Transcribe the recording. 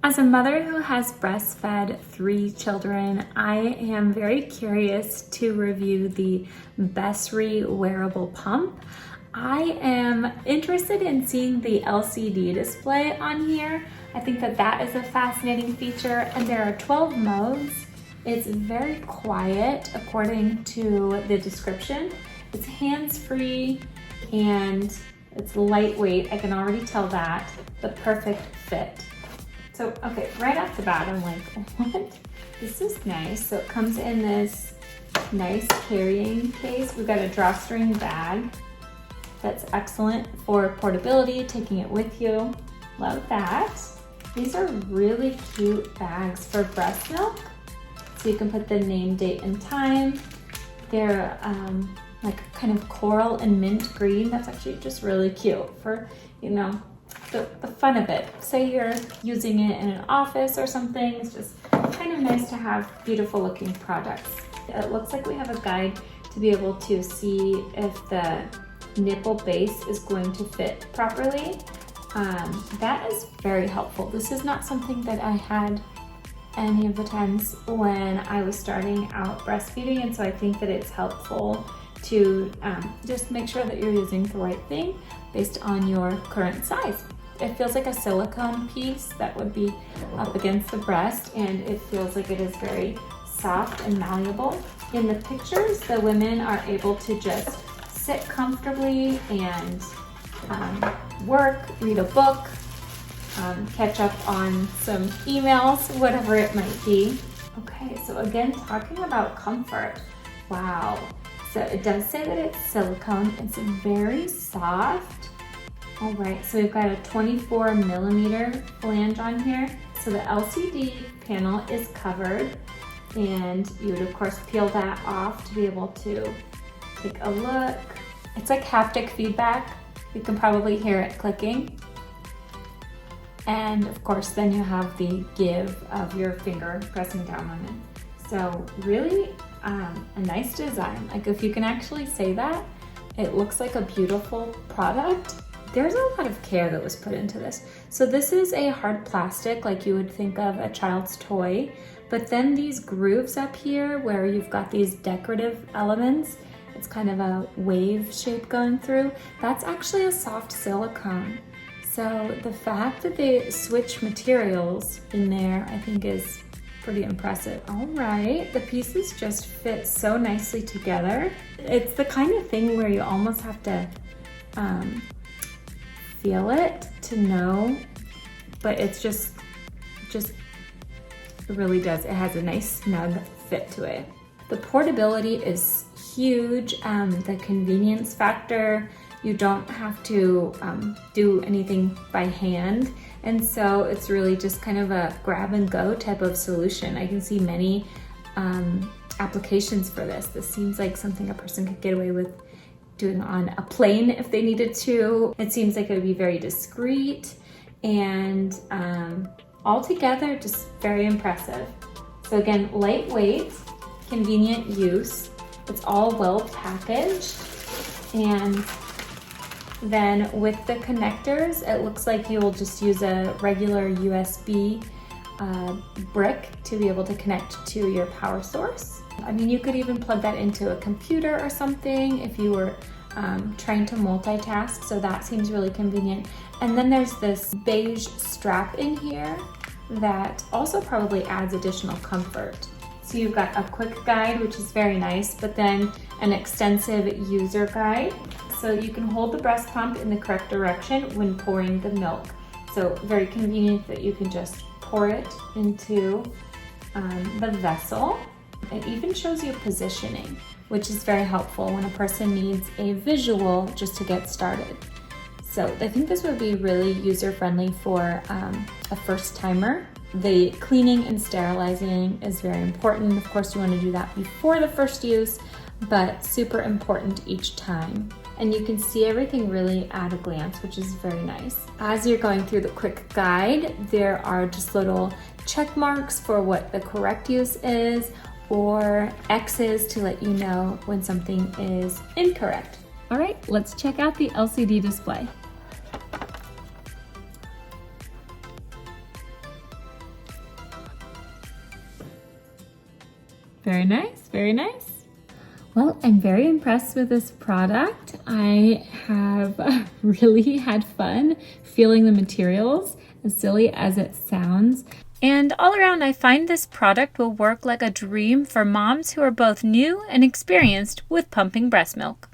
As a mother who has breastfed 3 children, I am very curious to review the Handsfree wearable pump. I am interested in seeing the LCD display on here. I think that that is a fascinating feature, and there are 12 modes. It's very quiet according to the description. It's hands-free and it's lightweight. I can already tell that. The perfect fit. So, okay, right off the bat, I'm like, what? This is nice. So it comes in this nice carrying case. We've got a drawstring bag that's excellent for portability, taking it with you. Love that. These are really cute bags for breast milk. So you can put the name, date, and time. They're like kind of coral and mint green. That's actually just really cute for, you know, the fun of it. Say you're using it in an office or something. It's just kind of nice to have beautiful looking products. It looks like we have a guide to be able to see if the nipple base is going to fit properly. That is very helpful. This is not something that I had any of the times when I was starting out breastfeeding, and so I think that it's helpful to just make sure that you're using the right thing based on your current size. It feels like a silicone piece that would be up against the breast, and it feels like it is very soft and malleable. In the pictures, the women are able to just sit comfortably and work, read a book, catch up on some emails, whatever it might be. Okay, so again, talking about comfort. Wow. So it does say that it's silicone. It's very soft. All right, so we've got a 24 millimeter flange on here. So the LCD panel is covered, and you would of course peel that off to be able to take a look. It's like haptic feedback. You can probably hear it clicking. And of course, then you have the give of your finger pressing down on it. So really a nice design. Like, if you can actually say that, it looks like a beautiful product. There's a lot of care that was put into this. So this is a hard plastic, like you would think of a child's toy, but then these grooves up here where you've got these decorative elements, it's kind of a wave shape going through, that's actually a soft silicone. So the fact that they switch materials in there, I think is pretty impressive. All right, the pieces just fit so nicely together. It's the kind of thing where you almost have to feel it to know, but it's just it really does. It has a nice snug fit to it. The portability is huge. The convenience factor, you don't have to do anything by hand. And so it's really just kind of a grab and go type of solution. I can see many applications for this. This seems like something a person could get away with doing on a plane if they needed to. It seems like it would be very discreet and altogether just very impressive. So again, lightweight, convenient use. It's all well packaged, and then with the connectors, it looks like you'll just use a regular USB brick to be able to connect to your power source. I mean, you could even plug that into a computer or something if you were trying to multitask, so that seems really convenient. And then there's this beige strap in here that also probably adds additional comfort. So you've got a quick guide, which is very nice, but then an extensive user guide. So you can hold the breast pump in the correct direction when pouring the milk. So very convenient that you can just pour it into the vessel. It even shows you positioning, which is very helpful when a person needs a visual just to get started. So I think this would be really user-friendly for a first timer. The cleaning and sterilizing is very important. Of course, you want to do that before the first use, but super important each time. And you can see everything really at a glance, which is very nice. As you're going through the quick guide, there are just little check marks for what the correct use is, or X's to let you know when something is incorrect. All right, let's check out the LCD display. Very nice, very nice. Well, I'm very impressed with this product. I have really had fun feeling the materials, as silly as it sounds. And all around, I find this product will work like a dream for moms who are both new and experienced with pumping breast milk.